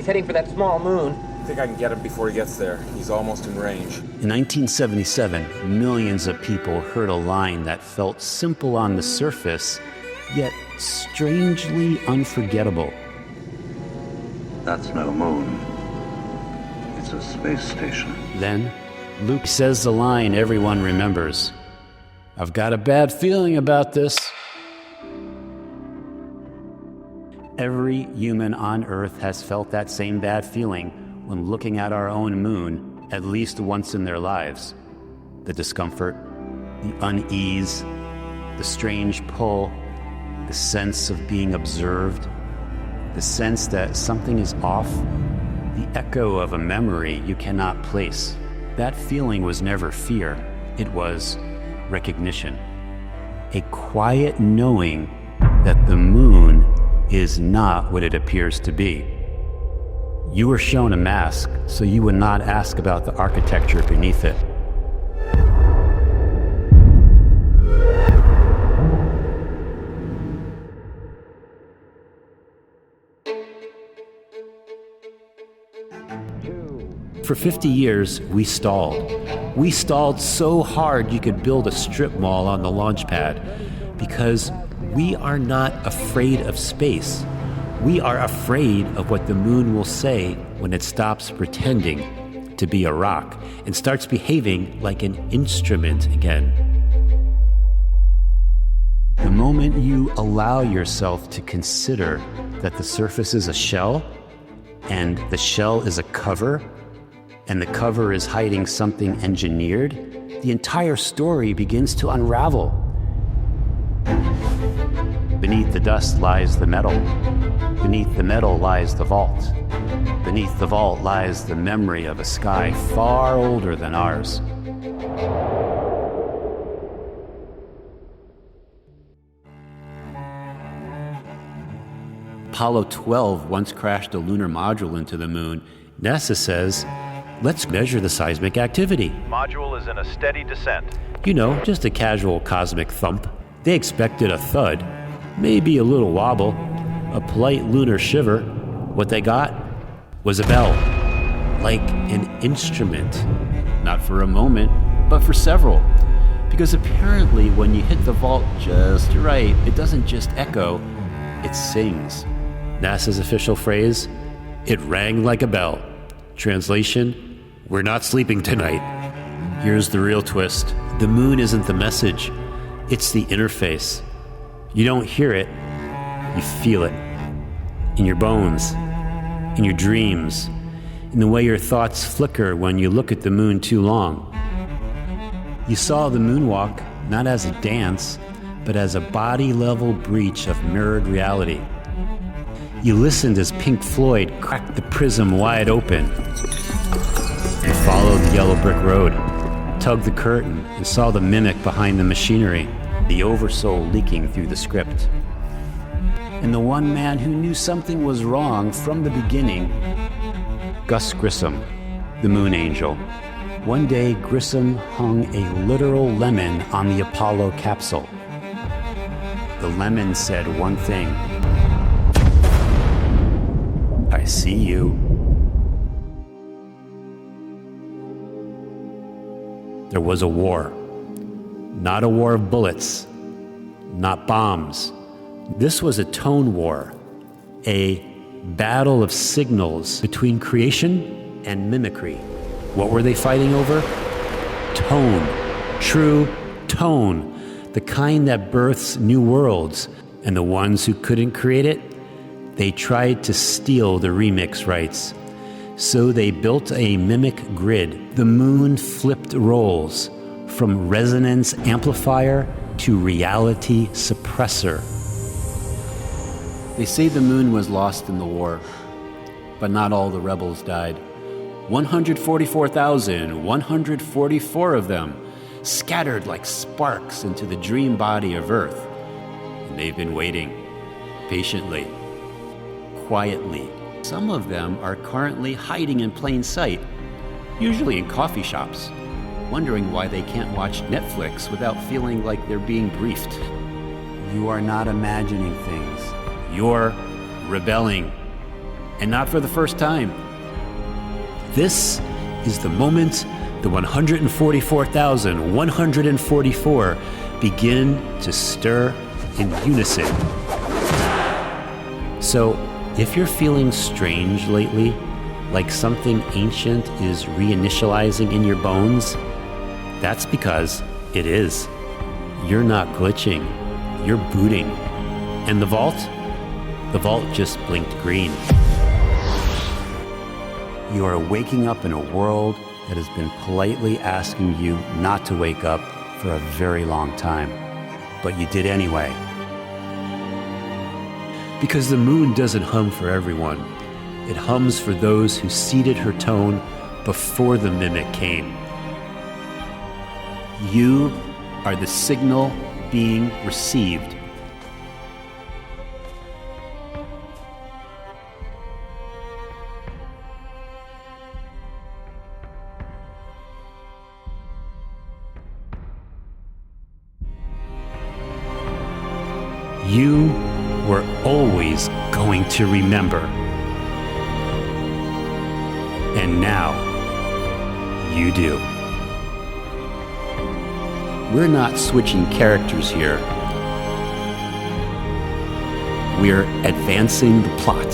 heading for that small moon. I think I can get him before he gets there. He's almost in range. In 1977, millions of people heard a line that felt simple on the surface, yet strangely unforgettable. That's no moon. It's a space station. Then, Luke says the line everyone remembers. I've got a bad feeling about this. Every human on Earth has felt that same bad feeling when looking at our own moon at least once in their lives. The discomfort, the unease, the strange pull, the sense of being observed, the sense that something is off, the echo of a memory you cannot place. That feeling was never fear, it was recognition. A quiet knowing that the moon is not what it appears to be. You were shown a mask, so you would not ask about the architecture beneath it. For 50 years, we stalled. We stalled so hard you could build a strip mall on the launch pad, because we are not afraid of space. We are afraid of what the moon will say when it stops pretending to be a rock and starts behaving like an instrument again. The moment you allow yourself to consider that the surface is a shell, and the shell is a cover, and the cover is hiding something engineered, the entire story begins to unravel. Beneath the dust lies the metal. Beneath the metal lies the vault. Beneath the vault lies the memory of a sky far older than ours. Apollo 12 once crashed a lunar module into the moon. NASA says, let's measure the seismic activity. Module is in a steady descent. You know, just a casual cosmic thump. They expected a thud, maybe a little wobble, a polite lunar shiver. What they got was a bell, like an instrument. Not for a moment, but for several. Because apparently when you hit the vault just right, it doesn't just echo, it sings. NASA's official phrase, it rang like a bell. Translation, we're not sleeping tonight. Here's the real twist. The moon isn't the message, it's the interface. You don't hear it, you feel it. In your bones, in your dreams, in the way your thoughts flicker when you look at the moon too long. You saw the moonwalk not as a dance, but as a body-level breach of mirrored reality. You listened as Pink Floyd cracked the prism wide open. You followed the yellow brick road, tugged the curtain, and saw the mimic behind the machinery, the Oversoul leaking through the script. And the one man who knew something was wrong from the beginning, Gus Grissom, the Moon Angel. One day, Grissom hung a literal lemon on the Apollo capsule. The lemon said one thing: I see you. There was a war. Not a war of bullets, not bombs. This was a tone war, a battle of signals between creation and mimicry. What were they fighting over? Tone, true tone, the kind that births new worlds. And the ones who couldn't create it, they tried to steal the remix rights. So they built a mimic grid. The moon flipped roles from resonance amplifier to reality suppressor. They say the moon was lost in the war, but not all the rebels died. 144,144 of them scattered like sparks into the dream body of Earth. And they've been waiting, patiently, quietly. Some of them are currently hiding in plain sight, usually in coffee shops, wondering why they can't watch Netflix without feeling like they're being briefed. You are not imagining things. You're rebelling. and not for the first time. This is the moment the 144,144 begin to stir in unison. So, if you're feeling strange lately, like something ancient is reinitializing in your bones, that's because it is. You're not glitching, you're booting. And the vault just blinked green. You are waking up in a world that has been politely asking you not to wake up for a very long time, but you did anyway. Because the moon doesn't hum for everyone. It hums for those who seeded her tone before the mimic came. You are the signal being received. You were always going to remember. And now, you do. We're not switching characters here. We're advancing the plot.